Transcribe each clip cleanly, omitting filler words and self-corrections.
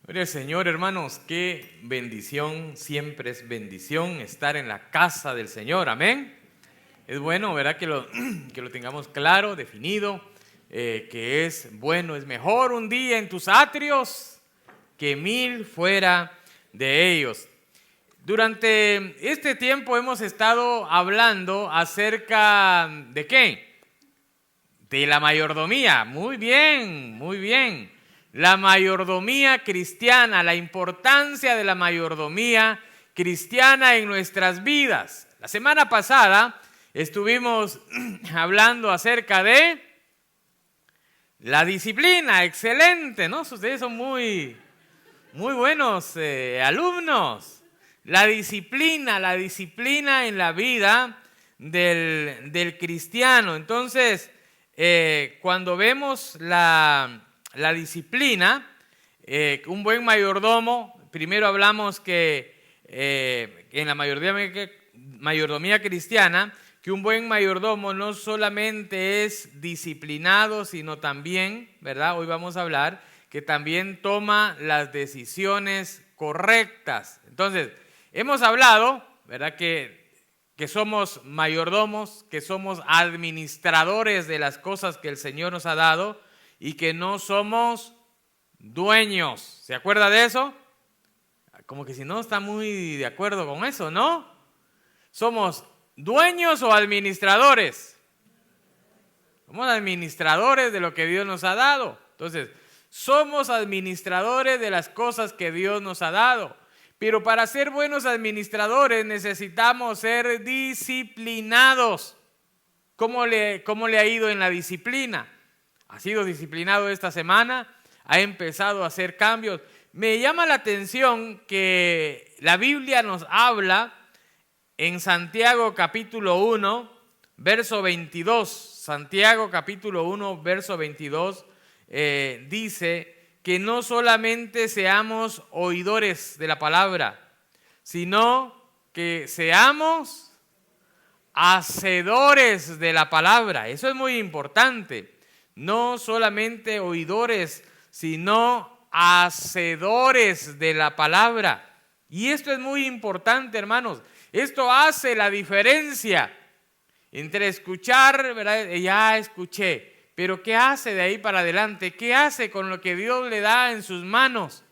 Gloria al Señor, hermanos, qué bendición, siempre es bendición estar en la casa del Señor, amén. Es bueno, ¿verdad? Que lo tengamos claro, definido, que es bueno, es mejor un día en tus atrios que 1000 fuera de ellos. Durante este tiempo hemos estado hablando acerca ¿de qué? De la mayordomía. Muy bien, muy bien. La mayordomía cristiana, la importancia de la mayordomía cristiana en nuestras vidas. La semana pasada estuvimos hablando acerca de la disciplina. Excelente, ¿no? Ustedes son muy buenos alumnos. La disciplina en la vida del cristiano. Entonces, cuando vemos la disciplina, un buen mayordomo, primero hablamos que en la mayordomía cristiana, que un buen mayordomo no solamente es disciplinado, sino también, ¿verdad? Hoy vamos a hablar que también toma las decisiones correctas. Entonces, hemos hablado, ¿verdad? Que somos mayordomos, que somos administradores de las cosas que el Señor nos ha dado y que no somos dueños. ¿Se acuerda de eso? Como que si no está muy de acuerdo con eso, ¿no? ¿Somos dueños o administradores? Somos administradores de lo que Dios nos ha dado. Entonces, somos administradores de las cosas que Dios nos ha dado. Pero para ser buenos administradores necesitamos ser disciplinados. ¿Cómo le ha ido en la disciplina? ¿Ha sido disciplinado esta semana? ¿Ha empezado a hacer cambios? Me llama la atención que la Biblia nos habla en Santiago capítulo 1, verso 22. Santiago capítulo 1, verso 22 dice que no solamente seamos oidores de la palabra, sino que seamos hacedores de la palabra. Eso es muy importante. No solamente oidores, sino hacedores de la palabra. Y esto es muy importante, hermanos. Esto hace la diferencia entre escuchar, ¿verdad? Ya escuché. Pero ¿qué hace de ahí para adelante? ¿Qué hace con lo que Dios le da en sus manos?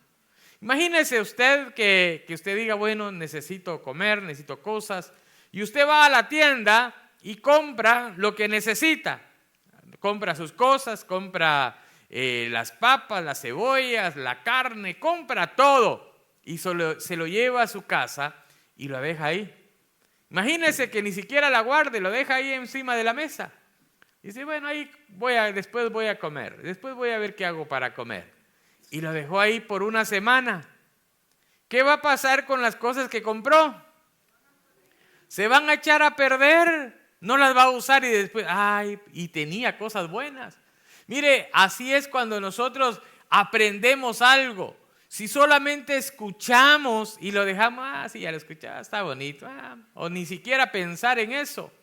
Imagínese usted que usted diga, bueno, necesito comer, necesito cosas. Y usted va a la tienda y compra lo que necesita. Compra sus cosas, compra las papas, las cebollas, la carne, compra todo. Y se lo lleva a su casa y lo deja ahí. Imagínese que ni siquiera la guarde, lo deja ahí encima de la mesa. Y dice, bueno, ahí después voy a comer, después voy a ver qué hago para comer. Y lo dejó ahí por una semana. ¿Qué va a pasar con las cosas que compró? Se van a echar a perder, no las va a usar y después, y tenía cosas buenas. Mire, así es cuando nosotros aprendemos algo. Si solamente escuchamos y lo dejamos, sí, ya lo escuché, está bonito, o ni siquiera pensar en eso.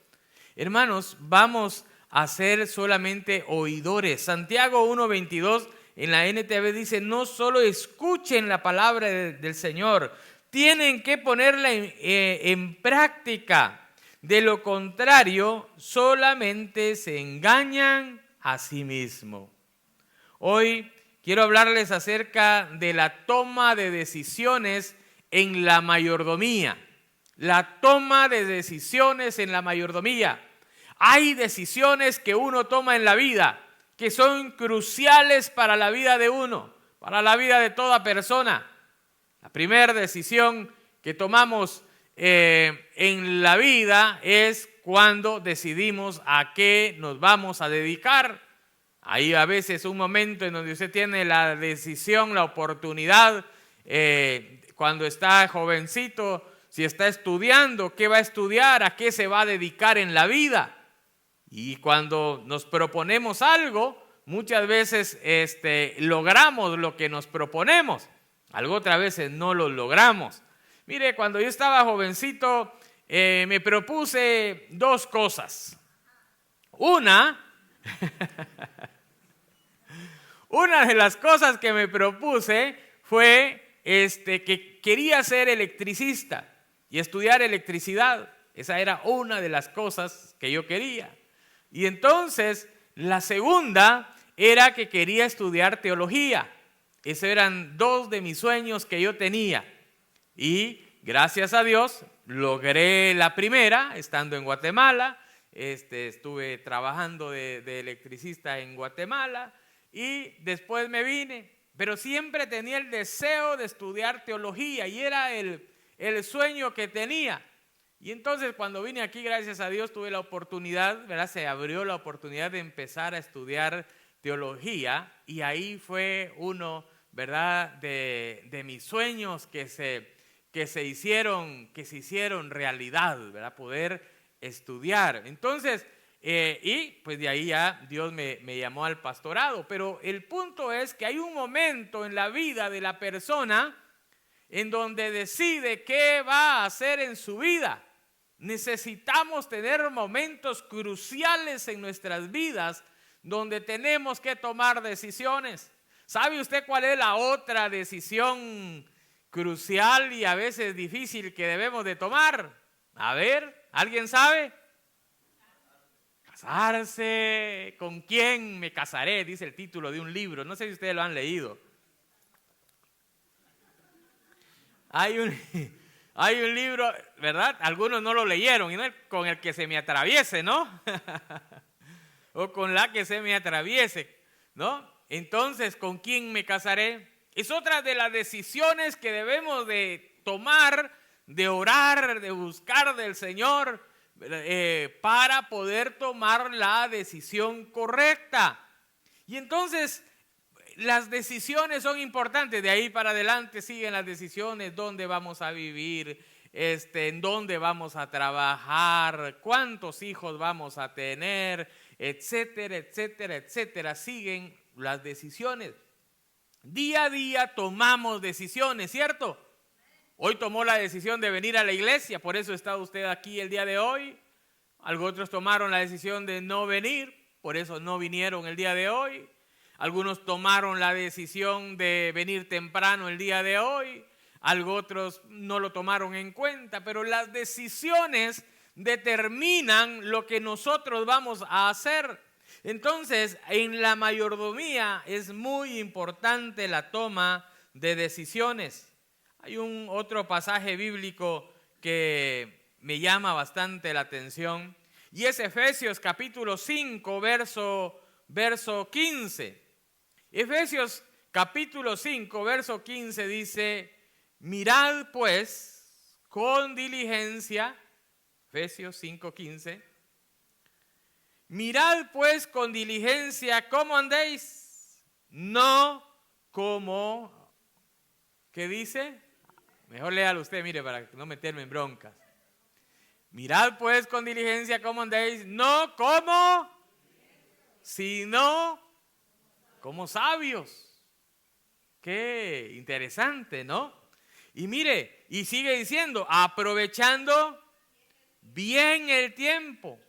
Hermanos, vamos a ser solamente oidores. Santiago 1:22 en la NTV dice, no solo escuchen la palabra del Señor, tienen que ponerla en práctica. De lo contrario, solamente se engañan a sí mismos. Hoy quiero hablarles acerca de la toma de decisiones en la mayordomía. La toma de decisiones en la mayordomía. Hay decisiones que uno toma en la vida que son cruciales para la vida de uno, para la vida de toda persona. La primera decisión que tomamos en la vida es cuando decidimos a qué nos vamos a dedicar. Hay a veces un momento en donde usted tiene la decisión, la oportunidad, cuando está jovencito, si está estudiando, qué va a estudiar, a qué se va a dedicar en la vida. Y cuando nos proponemos algo, muchas veces logramos lo que nos proponemos. Algo otras veces no lo logramos. Mire, cuando yo estaba jovencito, me propuse 2 cosas. Una de las cosas que me propuse fue que quería ser electricista y estudiar electricidad. Esa era una de las cosas que yo quería. Y entonces la segunda era que quería estudiar teología. Esos eran dos de mis sueños que yo tenía. Y gracias a Dios logré la primera estando en Guatemala. Estuve trabajando de electricista en Guatemala y después me vine. Pero siempre tenía el deseo de estudiar teología y era el sueño que tenía. Y entonces cuando vine aquí, gracias a Dios, tuve la oportunidad, ¿verdad? Se abrió la oportunidad de empezar a estudiar teología y ahí fue uno, ¿verdad? De mis sueños que se hicieron realidad, ¿verdad? Poder estudiar. Entonces, y pues de ahí ya Dios me llamó al pastorado. Pero el punto es que hay un momento en la vida de la persona en donde decide qué va a hacer en su vida. Necesitamos tener momentos cruciales en nuestras vidas donde tenemos que tomar decisiones. ¿Sabe usted cuál es la otra decisión crucial y a veces difícil que debemos de tomar? A ver, ¿alguien sabe? Casarse. ¿Con quién me casaré? Dice el título de un libro. No sé si ustedes lo han leído. Hay un libro, ¿verdad? Algunos no lo leyeron, y no es con el que se me atraviese, ¿no? O con la que se me atraviese, ¿no? Entonces, ¿con quién me casaré? Es otra de las decisiones que debemos de tomar, de orar, de buscar del Señor, para poder tomar la decisión correcta. Y entonces, las decisiones son importantes. De ahí para adelante siguen las decisiones: dónde vamos a vivir, en dónde vamos a trabajar, cuántos hijos vamos a tener, etcétera, etcétera, etcétera. Siguen las decisiones. Día a día tomamos decisiones, ¿cierto? Hoy tomó la decisión de venir a la iglesia, por eso está usted aquí el día de hoy. Algunos tomaron la decisión de no venir, por eso no vinieron el día de hoy. Algunos tomaron la decisión de venir temprano el día de hoy. Otros no lo tomaron en cuenta, pero las decisiones determinan lo que nosotros vamos a hacer. Entonces, en la mayordomía es muy importante la toma de decisiones. Hay otro pasaje bíblico que me llama bastante la atención y es Efesios capítulo 5, verso 15. Efesios capítulo 5, verso 15 dice: mirad pues con diligencia, Efesios 5, 15, mirad pues con diligencia cómo andéis, no como, ¿qué dice? Mejor léalo usted, mire, para no meterme en broncas. Mirad pues con diligencia cómo andéis, no como, sino como sabios. Qué interesante, ¿no? Y mire, y sigue diciendo, aprovechando bien el tiempo,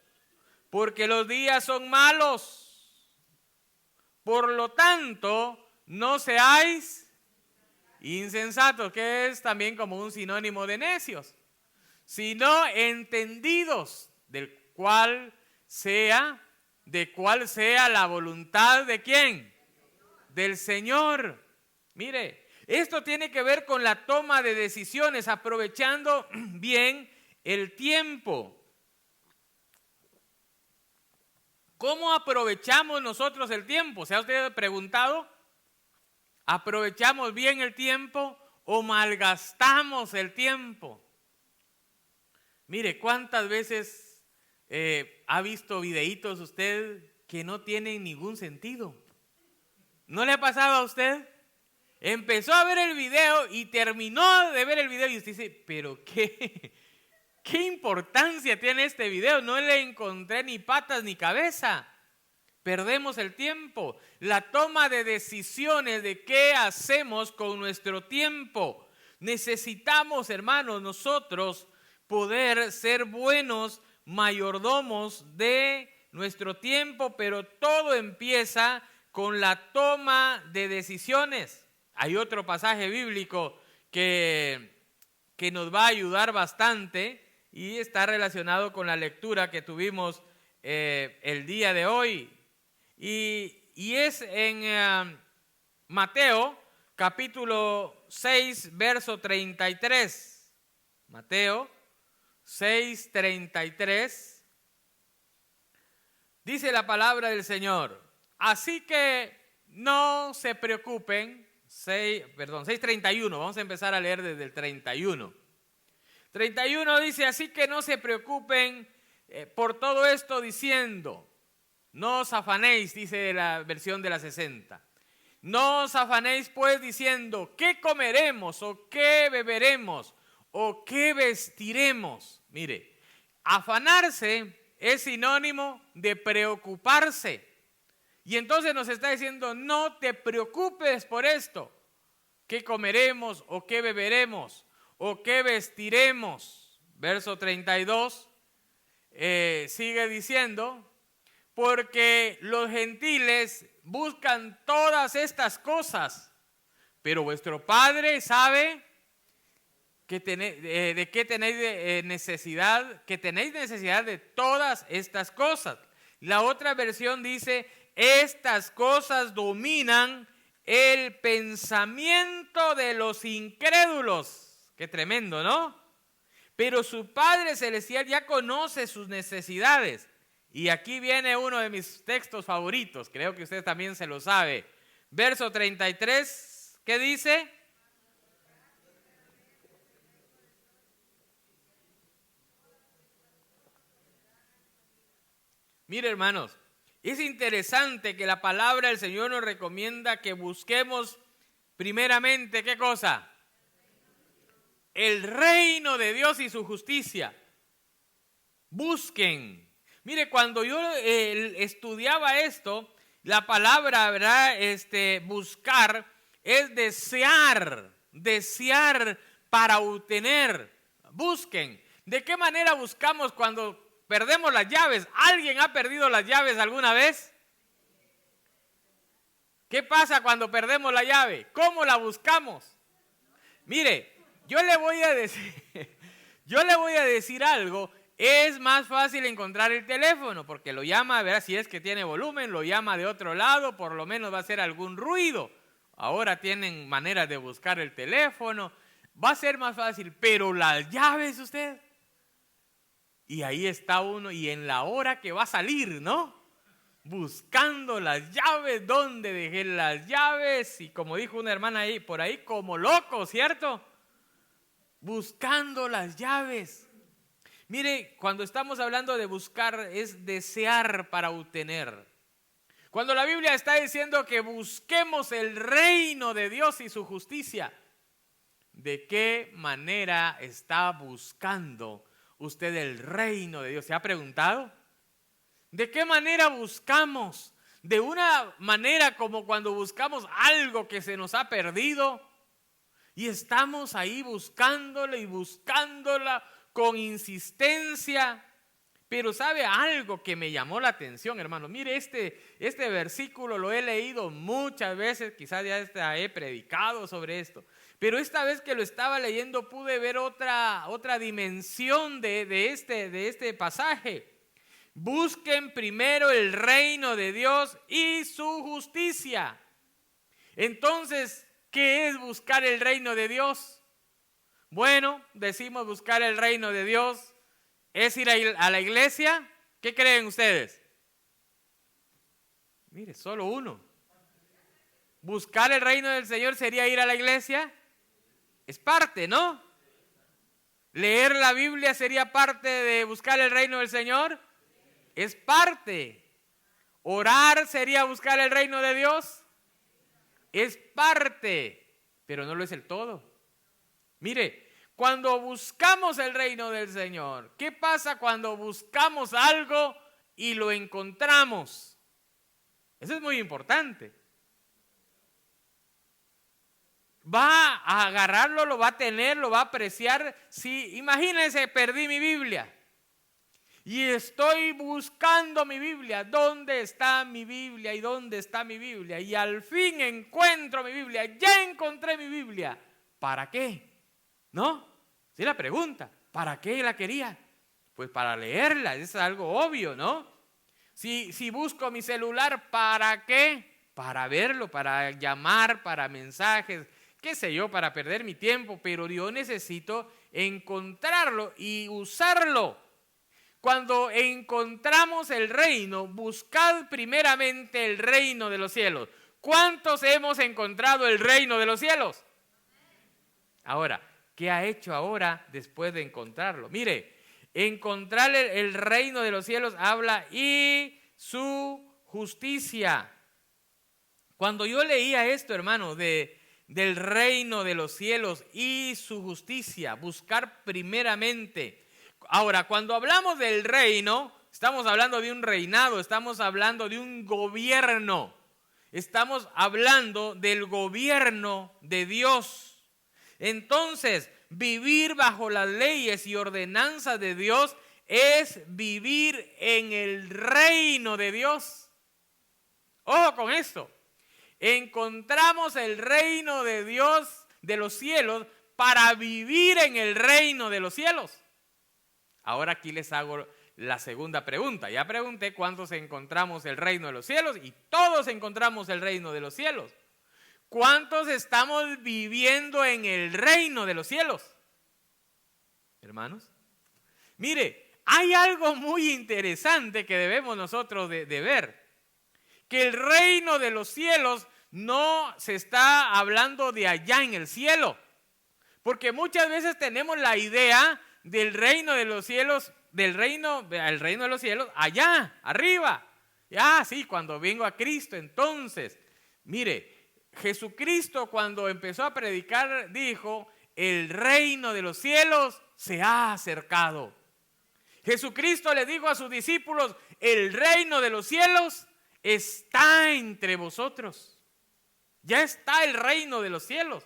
porque los días son malos. Por lo tanto, no seáis insensatos, que es también como un sinónimo de necios, sino entendidos de cuál sea la voluntad de ¿quién? Del Señor. Mire, esto tiene que ver con la toma de decisiones, aprovechando bien el tiempo. ¿Cómo aprovechamos nosotros el tiempo? ¿Se ha usted preguntado? ¿Aprovechamos bien el tiempo o malgastamos el tiempo? Mire, ¿cuántas veces ha visto videitos usted que no tienen ningún sentido? ¿No le ha pasado a usted? Empezó a ver el video y terminó de ver el video y usted dice, pero ¿qué importancia tiene este video? No le encontré ni patas ni cabeza. Perdemos el tiempo. La toma de decisiones de qué hacemos con nuestro tiempo. Necesitamos, hermanos, nosotros poder ser buenos mayordomos de nuestro tiempo, pero todo empieza con la toma de decisiones. Hay otro pasaje bíblico que nos va a ayudar bastante y está relacionado con la lectura que tuvimos el día de hoy. Y es en Mateo capítulo 6, verso 33. Mateo 6, 33. Dice la palabra del Señor: así que no se preocupen. 6:31. Vamos a empezar a leer desde el 31. 31 dice: así que no se preocupen por todo esto diciendo, no os afanéis, dice la versión de la 60. No os afanéis pues diciendo, ¿qué comeremos o qué beberemos o qué vestiremos? Mire, afanarse es sinónimo de preocuparse. Y entonces nos está diciendo, no te preocupes por esto. ¿Qué comeremos o qué beberemos o qué vestiremos? Verso 32 sigue diciendo, porque los gentiles buscan todas estas cosas, pero vuestro Padre sabe de qué tenéis necesidad, que tenéis necesidad de todas estas cosas. La otra versión dice, estas cosas dominan el pensamiento de los incrédulos. Qué tremendo, ¿no? Pero su Padre Celestial ya conoce sus necesidades. Y aquí viene uno de mis textos favoritos, creo que usted también se lo sabe. Verso 33, ¿qué dice? Mire, hermanos, es interesante que la palabra del Señor nos recomienda que busquemos primeramente, ¿qué cosa? El reino de Dios y su justicia. Busquen. Mire, cuando yo estudiaba esto, la palabra, ¿verdad? Buscar es desear para obtener. Busquen. ¿De qué manera buscamos cuando perdemos las llaves? ¿Alguien ha perdido las llaves alguna vez? ¿Qué pasa cuando perdemos la llave? ¿Cómo la buscamos? Mire, yo le voy a decir algo. Es más fácil encontrar el teléfono porque lo llama, ¿verdad? Si es que tiene volumen, lo llama de otro lado, por lo menos va a hacer algún ruido. Ahora tienen maneras de buscar el teléfono, va a ser más fácil, pero las llaves usted. Y ahí está uno y en la hora que va a salir, ¿no? Buscando las llaves, ¿dónde dejé las llaves? Y como dijo una hermana ahí, por ahí como loco, ¿cierto? Buscando las llaves. Mire, cuando estamos hablando de buscar es desear para obtener. Cuando la Biblia está diciendo que busquemos el reino de Dios y su justicia, ¿de qué manera está buscando usted el reino de Dios? ¿Se ha preguntado? ¿De qué manera buscamos? ¿De una manera como cuando buscamos algo que se nos ha perdido? Y estamos ahí buscándola y buscándola con insistencia. Pero ¿sabe algo que me llamó la atención, hermano? Mire, este versículo lo he leído muchas veces, quizás ya he predicado sobre esto, pero esta vez que lo estaba leyendo pude ver otra dimensión de este pasaje. Busquen primero el reino de Dios y su justicia. Entonces, ¿qué es buscar el reino de Dios? Bueno, decimos buscar el reino de Dios es ir a la iglesia. ¿Qué creen ustedes? Mire, solo uno. Buscar el reino del Señor sería ir a la iglesia. Es parte, ¿no? Leer la Biblia sería parte de buscar el reino del Señor. Es parte. Orar sería buscar el reino de Dios. Es parte, pero no lo es el todo. Mire, cuando buscamos el reino del Señor, ¿qué pasa cuando buscamos algo y lo encontramos? Eso es muy importante. Va a agarrarlo, lo va a tener, lo va a apreciar. Si, imagínense, perdí mi Biblia. y estoy buscando mi Biblia. ¿Dónde está mi Biblia? ¿Y dónde está mi Biblia? Y al fin encuentro mi Biblia. Ya encontré mi Biblia. ¿Para qué? ¿No? Sí, la pregunta. ¿Para qué la quería? Pues para leerla. Es algo obvio, ¿no? Si busco mi celular, ¿para qué? Para verlo, para llamar, para mensajes, qué sé yo, para perder mi tiempo. Pero yo necesito encontrarlo y usarlo. Cuando encontramos el reino, buscad primeramente el reino de los cielos. ¿Cuántos hemos encontrado el reino de los cielos? Ahora, ¿qué ha hecho ahora después de encontrarlo? Mire, encontrar el reino de los cielos habla y su justicia. Cuando yo leía esto, hermano, del reino de los cielos y su justicia, buscar primeramente. Ahora, cuando hablamos del reino, estamos hablando de un reinado, estamos hablando de un gobierno, estamos hablando del gobierno de Dios. Entonces, vivir bajo las leyes y ordenanzas de Dios es vivir en el reino de Dios. Ojo con esto. Encontramos el reino de Dios de los cielos para vivir en el reino de los cielos. Ahora aquí les hago la segunda pregunta. Ya pregunté cuántos encontramos el reino de los cielos y todos encontramos el reino de los cielos. ¿Cuántos estamos viviendo en el reino de los cielos? Hermanos, mire, hay algo muy interesante que debemos nosotros de ver. Que el reino de los cielos no se está hablando de allá en el cielo. Porque muchas veces tenemos la idea del reino de los cielos, el reino de los cielos allá, arriba. Sí, cuando vengo a Cristo, entonces, mire, Jesucristo cuando empezó a predicar dijo, el reino de los cielos se ha acercado. Jesucristo le dijo a sus discípulos, el reino de los cielos está entre vosotros. Ya está el reino de los cielos.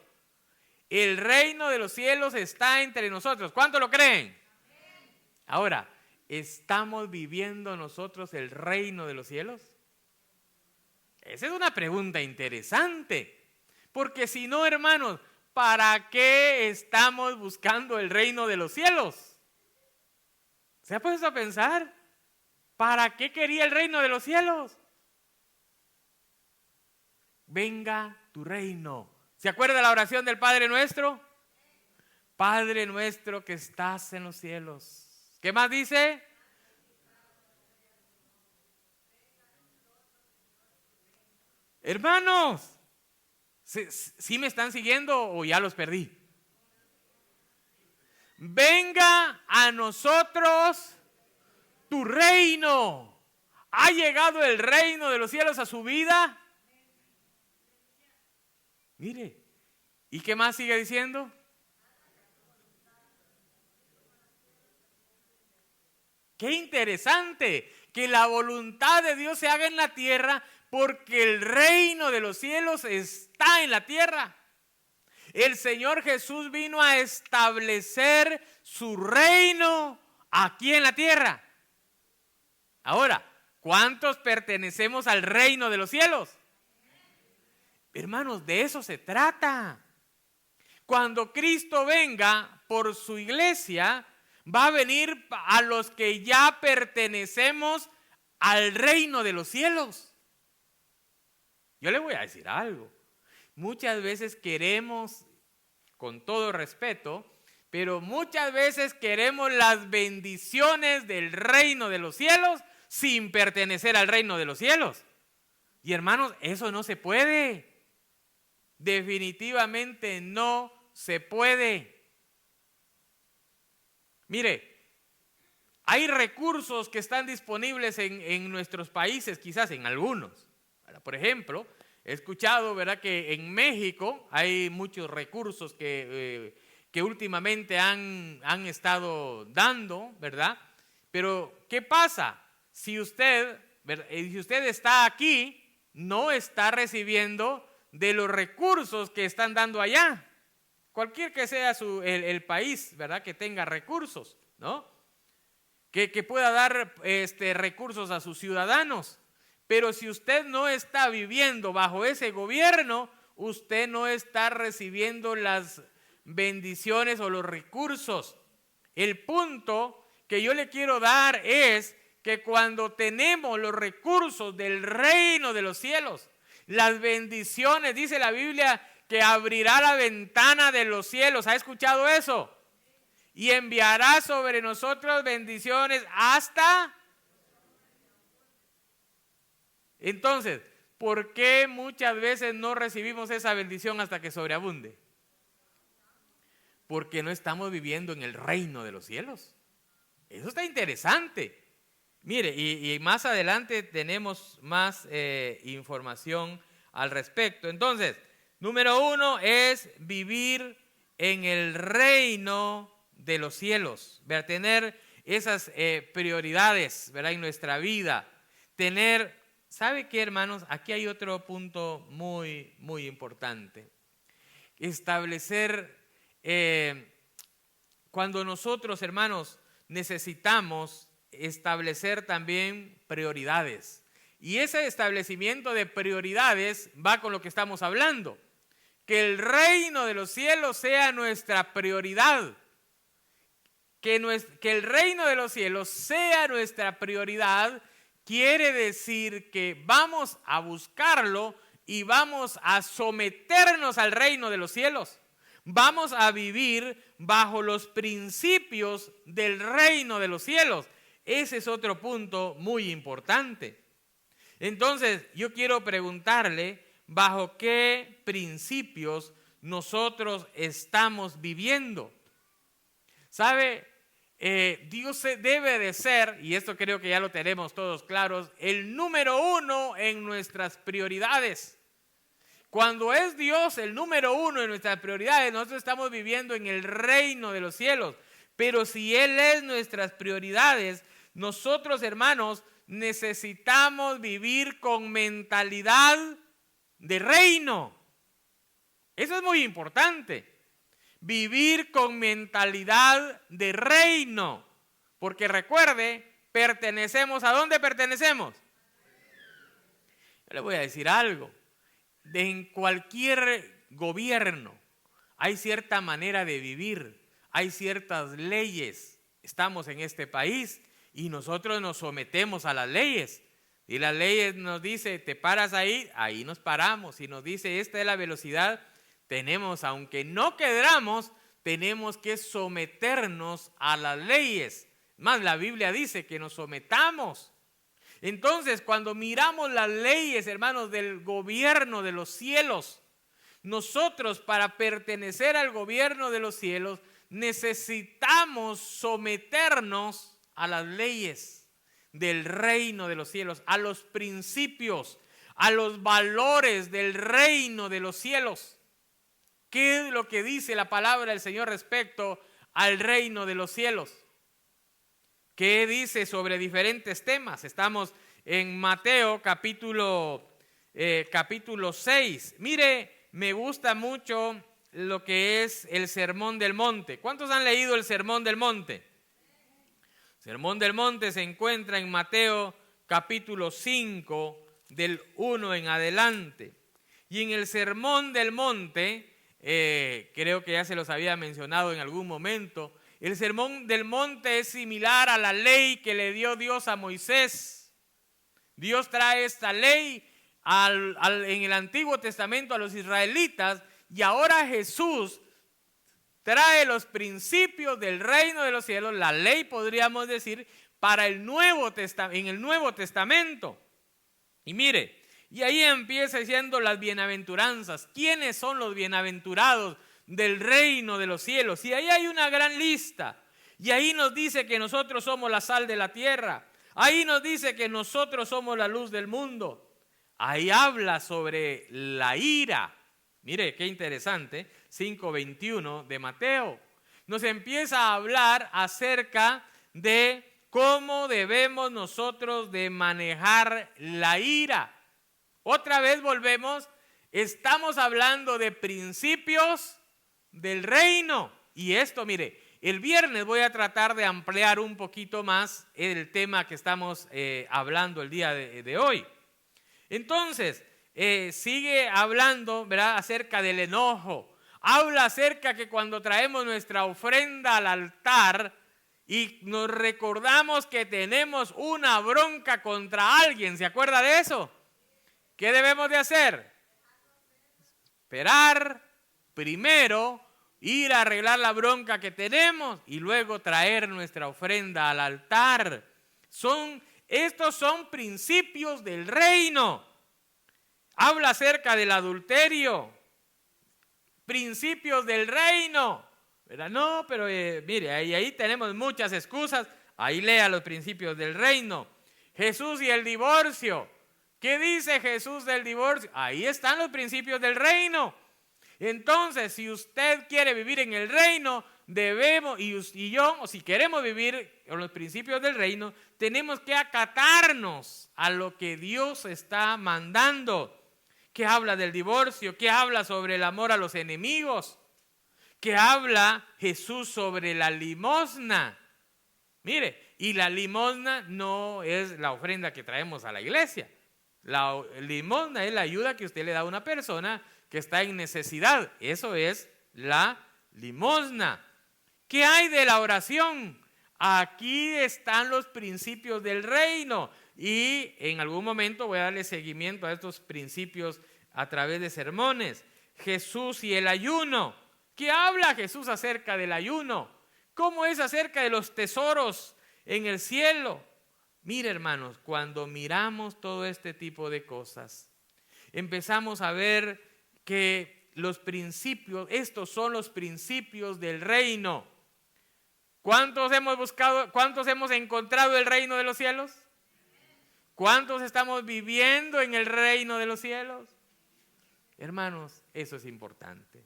El reino de los cielos está entre nosotros. ¿Cuántos lo creen? Ahora, ¿estamos viviendo nosotros el reino de los cielos? Esa es una pregunta interesante. Porque si no, hermanos, ¿para qué estamos buscando el reino de los cielos? ¿Se ha puesto a pensar? ¿Para qué quería el reino de los cielos? Venga tu reino. ¿Se acuerda de la oración del Padre Nuestro? Padre nuestro que estás en los cielos. ¿Qué más dice? Hermanos, ¿sí me están siguiendo o ya los perdí? Venga a nosotros tu reino. ¿Ha llegado el reino de los cielos a su vida? Mire, ¿y qué más sigue diciendo? Qué interesante que la voluntad de Dios se haga en la tierra porque el reino de los cielos está en la tierra. El Señor Jesús vino a establecer su reino aquí en la tierra. Ahora, ¿cuántos pertenecemos al reino de los cielos? Hermanos, de eso se trata. Cuando Cristo venga por su iglesia, va a venir a los que ya pertenecemos al reino de los cielos. Yo le voy a decir algo. Muchas veces queremos, con todo respeto, pero muchas veces queremos las bendiciones del reino de los cielos sin pertenecer al reino de los cielos. Y hermanos, eso no se puede. Definitivamente no se puede. Mire, hay recursos que están disponibles en nuestros países, quizás en algunos. Por ejemplo, he escuchado, ¿verdad?, que en México hay muchos recursos que últimamente han estado dando, ¿verdad? Pero, ¿qué pasa? Si usted está aquí, no está recibiendo de los recursos que están dando allá. Cualquier que sea el país, ¿verdad?, que tenga recursos, ¿no? que pueda dar recursos a sus ciudadanos. Pero si usted no está viviendo bajo ese gobierno, usted no está recibiendo las bendiciones o los recursos. El punto que yo le quiero dar es que cuando tenemos los recursos del reino de los cielos, las bendiciones, dice la Biblia, que abrirá la ventana de los cielos. ¿Ha escuchado eso? Y enviará sobre nosotros bendiciones hasta... Entonces, ¿por qué muchas veces no recibimos esa bendición hasta que sobreabunde? Porque no estamos viviendo en el reino de los cielos. Eso está interesante. Mire, y más adelante tenemos más información al respecto. Entonces, número 1 es vivir en el reino de los cielos, ¿verdad? Tener esas prioridades, ¿verdad? En nuestra vida. ¿Sabe qué, hermanos? Aquí hay otro punto muy, muy importante. Establecer, cuando nosotros, hermanos, necesitamos establecer también prioridades. Y ese establecimiento de prioridades va con lo que estamos hablando. Que el reino de los cielos sea nuestra prioridad. Que el reino de los cielos sea nuestra prioridad quiere decir que vamos a buscarlo y vamos a someternos al reino de los cielos. Vamos a vivir bajo los principios del reino de los cielos. Ese es otro punto muy importante. Entonces, yo quiero preguntarle, ¿bajo qué principios nosotros estamos viviendo? ¿Sabe? Dios debe de ser, y esto creo que ya lo tenemos todos claros, el número 1 en nuestras prioridades. Cuando es Dios el número 1 en nuestras prioridades, nosotros estamos viviendo en el reino de los cielos. Pero si Él es nuestras prioridades, nosotros, hermanos, necesitamos vivir con mentalidad de reino. Eso es muy importante. Vivir con mentalidad de reino. Porque recuerde, pertenecemos, ¿a dónde pertenecemos? Yo le voy a decir algo. En cualquier gobierno hay cierta manera de vivir, hay ciertas leyes. Estamos en este país y nosotros nos sometemos a las leyes. Y las leyes nos dice, te paras ahí, ahí nos paramos. Y nos dice, esta es la velocidad. Tenemos, aunque no queramos, tenemos que someternos a las leyes. Más, la Biblia dice que nos sometamos. Entonces, cuando miramos las leyes, hermanos, del gobierno de los cielos, nosotros para pertenecer al gobierno de los cielos necesitamos someternos a las leyes del reino de los cielos, a los principios, a los valores del reino de los cielos. ¿Qué es lo que dice la palabra del Señor respecto al reino de los cielos? ¿Qué dice sobre diferentes temas? Estamos en Mateo capítulo 6. Mire, me gusta mucho lo que es el Sermón del Monte. ¿Cuántos han leído el Sermón del Monte? El Sermón del Monte se encuentra en Mateo capítulo 5, del 1 en adelante. Y en el Sermón del Monte, creo que ya se los había mencionado en algún momento, el Sermón del Monte es similar a la ley que le dio Dios a Moisés. Dios trae esta ley en el Antiguo Testamento a los israelitas y ahora Jesús trae los principios del reino de los cielos, la ley podríamos decir, para en el Nuevo Testamento. Y mire, y ahí empieza diciendo las bienaventuranzas. ¿Quiénes son los bienaventurados del reino de los cielos? Y ahí hay una gran lista. Y ahí nos dice que nosotros somos la sal de la tierra. Ahí nos dice que nosotros somos la luz del mundo. Ahí habla sobre la ira. Mire, qué interesante. 5:21 de Mateo. Nos empieza a hablar acerca de cómo debemos nosotros de manejar la ira. Otra vez volvemos, estamos hablando de principios del reino. Y esto, mire, el viernes voy a tratar de ampliar un poquito más el tema que estamos hablando el día de hoy. Entonces, sigue hablando, ¿verdad?, acerca del enojo. Habla acerca que cuando traemos nuestra ofrenda al altar y nos recordamos que tenemos una bronca contra alguien, ¿se acuerda de eso? ¿Qué debemos de hacer? Esperar primero, ir a arreglar la bronca que tenemos y luego traer nuestra ofrenda al altar. Estos son principios del reino. Habla acerca del adulterio. Principios del reino. ¿Verdad? No, pero mire, ahí tenemos muchas excusas. Ahí lea los principios del reino. Jesús y el divorcio. ¿Qué dice Jesús del divorcio? Ahí están los principios del reino. Entonces, si usted quiere vivir en el reino, debemos, y yo, o si queremos vivir en los principios del reino, tenemos que acatarnos a lo que Dios está mandando. ¿Qué habla del divorcio? ¿Qué habla sobre el amor a los enemigos? ¿Qué habla Jesús sobre la limosna? Mire, y la limosna no es la ofrenda que traemos a la iglesia. La limosna es la ayuda que usted le da a una persona que está en necesidad. Eso es la limosna. ¿Qué hay de la oración? Aquí están los principios del reino. Y en algún momento voy a darle seguimiento a estos principios a través de sermones. Jesús y el ayuno. ¿Qué habla Jesús acerca del ayuno? ¿Cómo es acerca de los tesoros en el cielo? Mire, hermanos, cuando miramos todo este tipo de cosas, empezamos a ver que los principios, estos son los principios del reino. ¿Cuántos hemos buscado, cuántos hemos encontrado el reino de los cielos? ¿Cuántos estamos viviendo en el reino de los cielos? Hermanos, eso es importante.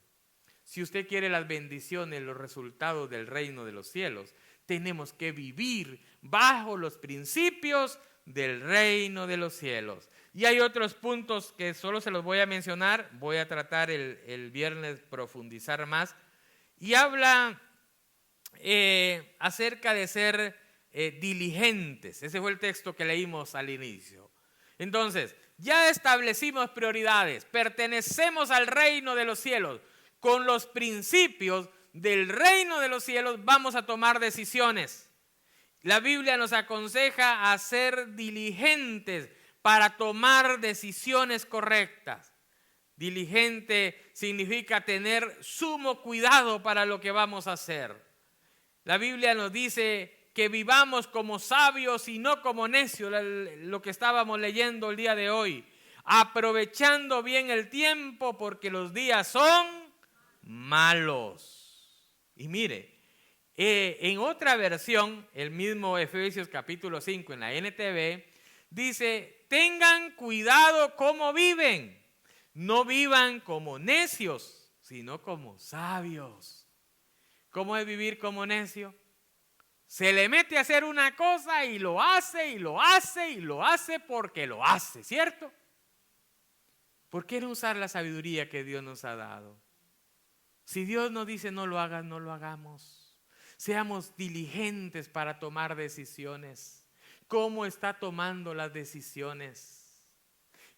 Si usted quiere las bendiciones, los resultados del reino de los cielos, tenemos que vivir bajo los principios del reino de los cielos. Y hay otros puntos que solo se los voy a mencionar, voy a tratar el viernes profundizar más. Y habla acerca de ser diligentes. Ese fue el texto que leímos al inicio. Entonces, ya establecimos prioridades, pertenecemos al reino de los cielos. Con los principios del reino de los cielos vamos a tomar decisiones. La Biblia nos aconseja a ser diligentes para tomar decisiones correctas. Diligente significa tener sumo cuidado para lo que vamos a hacer. La Biblia nos dice que vivamos como sabios y no como necios, lo que estábamos leyendo el día de hoy, aprovechando bien el tiempo porque los días son malos. Y mire, en otra versión, el mismo Efesios capítulo 5 en la NTV, dice, tengan cuidado cómo viven, no vivan como necios, sino como sabios. ¿Cómo es vivir como necio? Se le mete a hacer una cosa y lo hace, y lo hace, y lo hace porque lo hace, ¿cierto? ¿Por qué no usar la sabiduría que Dios nos ha dado? Si Dios nos dice no lo hagas, no lo hagamos. Seamos diligentes para tomar decisiones. ¿Cómo está tomando las decisiones?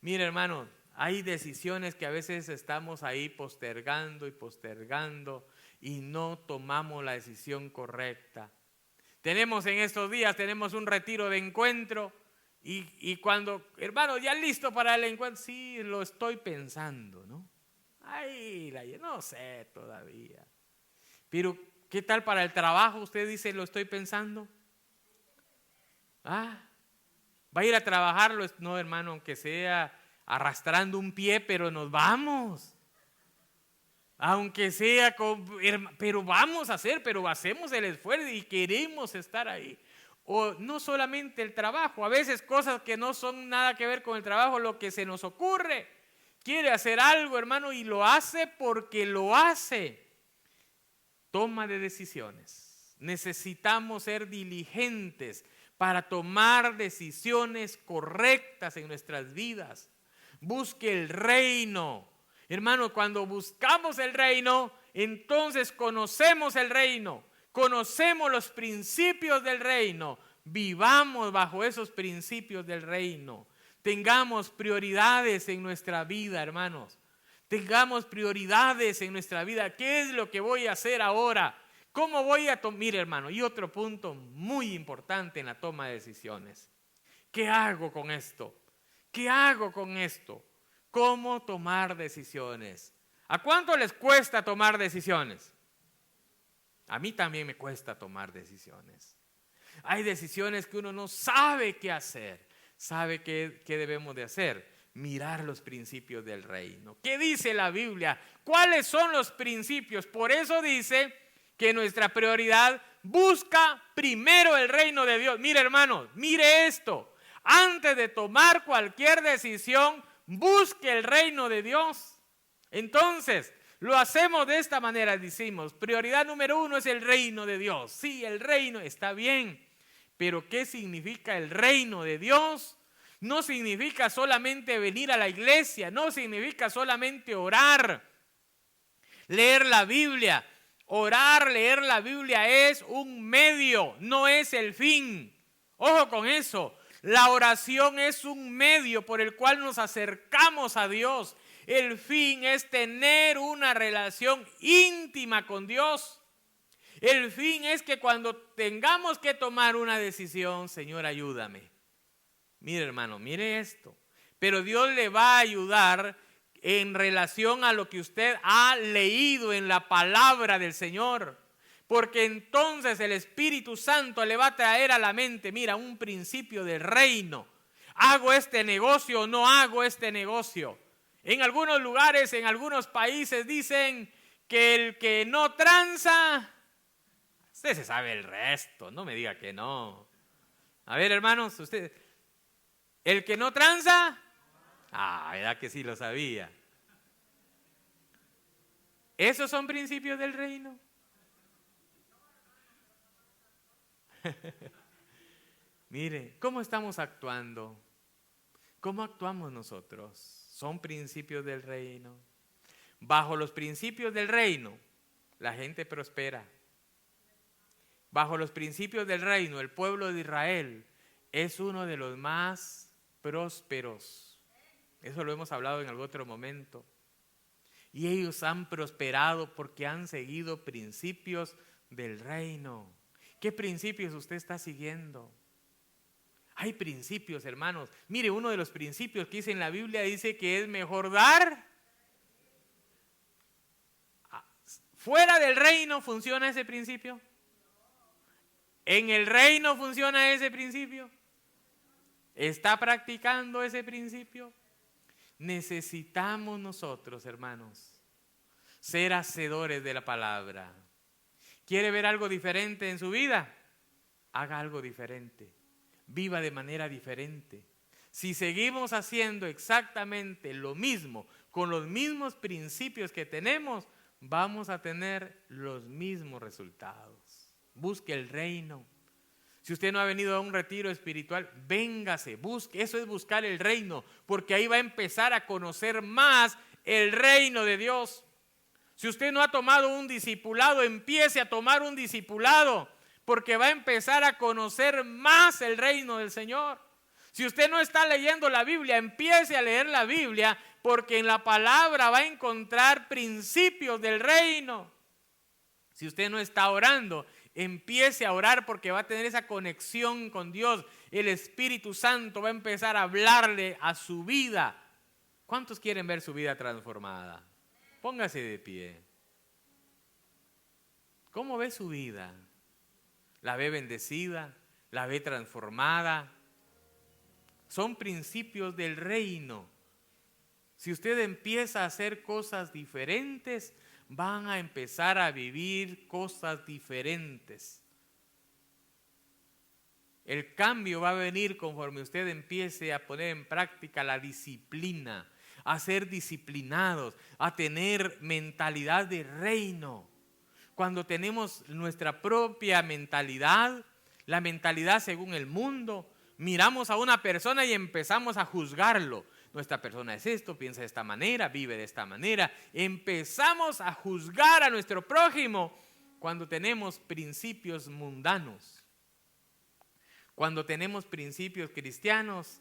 Mire, hermano, hay decisiones que a veces estamos ahí postergando y postergando y no tomamos la decisión correcta. Tenemos en estos días, tenemos un retiro de encuentro y cuando, hermano, ya listo para el encuentro, sí, lo estoy pensando, ¿no? Ay, no sé todavía. Pero, ¿qué tal para el trabajo? Usted dice, lo estoy pensando. ¿Va a ir a trabajar? No, hermano, aunque sea arrastrando un pie, pero nos vamos. Aunque sea, pero vamos a hacer, pero hacemos el esfuerzo y queremos estar ahí. O no solamente el trabajo, a veces cosas que no son nada que ver con el trabajo, lo que se nos ocurre. Quiere hacer algo, hermano, y lo hace porque lo hace. Toma de decisiones. Necesitamos ser diligentes para tomar decisiones correctas en nuestras vidas. Busque el reino. Hermano, cuando buscamos el reino, entonces conocemos el reino. conocemos los principios del reino, vivamos bajo esos principios del reino. Tengamos prioridades en nuestra vida, hermanos. Tengamos prioridades en nuestra vida. ¿Qué es lo que voy a hacer ahora? ¿Cómo voy a tomar? Mire, hermano, y otro punto muy importante en la toma de decisiones. ¿Qué hago con esto? ¿Qué hago con esto? ¿Cómo tomar decisiones? ¿A cuánto les cuesta tomar decisiones? A mí también me cuesta tomar decisiones. Hay decisiones que uno no sabe qué hacer. ¿Sabe qué debemos de hacer? Mirar los principios del reino. ¿Qué dice la Biblia? ¿Cuáles son los principios? Por eso dice que nuestra prioridad busca primero el reino de Dios. Mire, hermanos, mire esto. Antes de tomar cualquier decisión, busque el reino de Dios. Entonces, lo hacemos de esta manera, decimos, prioridad número 1 es el reino de Dios. Sí, el reino está bien, pero ¿qué significa el reino de Dios? No significa solamente venir a la iglesia, no significa solamente orar, leer la Biblia. Orar, leer la Biblia es un medio, no es el fin. Ojo con eso, la oración es un medio por el cual nos acercamos a Dios. El fin es tener una relación íntima con Dios. El fin es que cuando tengamos que tomar una decisión, Señor, ayúdame. Mire, hermano, mire esto. Pero Dios le va a ayudar en relación a lo que usted ha leído en la palabra del Señor. Porque entonces el Espíritu Santo le va a traer a la mente, mira, un principio del reino. ¿Hago este negocio o no hago este negocio? En algunos lugares, en algunos países dicen que el que no tranza, usted se sabe el resto, no me diga que no. A ver, hermanos, usted, el que no tranza, ¿verdad que sí lo sabía? ¿Esos son principios del reino? Mire, ¿cómo estamos actuando? ¿Cómo actuamos nosotros? Son principios del reino. Bajo los principios del reino, la gente prospera. Bajo los principios del reino, el pueblo de Israel es uno de los más prósperos. Eso lo hemos hablado en algún otro momento. Y ellos han prosperado porque han seguido principios del reino. ¿Qué principios usted está siguiendo? Hay principios, hermanos. Mire, uno de los principios que dice en la Biblia dice que es mejor dar. ¿Fuera del reino funciona ese principio? ¿En el reino funciona ese principio? ¿Está practicando ese principio? Necesitamos nosotros, hermanos, ser hacedores de la palabra. ¿Quiere ver algo diferente en su vida? Haga algo diferente. Viva de manera diferente. Si seguimos haciendo exactamente lo mismo, con los mismos principios que tenemos, vamos a tener los mismos resultados. Busque el reino. Si usted no ha venido a un retiro espiritual, véngase, busque. Eso es buscar el reino, porque ahí va a empezar a conocer más el reino de Dios. Si usted no ha tomado un discipulado, empiece a tomar un discipulado, porque va a empezar a conocer más el reino del Señor. Si usted no está leyendo la Biblia, empiece a leer la Biblia, porque en la palabra va a encontrar principios del reino. Si usted no está orando, empiece a orar, porque va a tener esa conexión con Dios. El Espíritu Santo va a empezar a hablarle a su vida. ¿Cuántos quieren ver su vida transformada? Póngase de pie. ¿Cómo ve su vida? ¿La ve bendecida? ¿La ve transformada? Son principios del reino. Si usted empieza a hacer cosas diferentes, van a empezar a vivir cosas diferentes. El cambio va a venir conforme usted empiece a poner en práctica la disciplina, a ser disciplinados, a tener mentalidad de reino. Cuando tenemos nuestra propia mentalidad, la mentalidad según el mundo, miramos a una persona y empezamos a juzgarlo. Nuestra persona es esto, piensa de esta manera, vive de esta manera. Empezamos a juzgar a nuestro prójimo cuando tenemos principios mundanos. Cuando tenemos principios cristianos,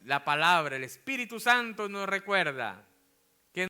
la palabra, el Espíritu Santo nos recuerda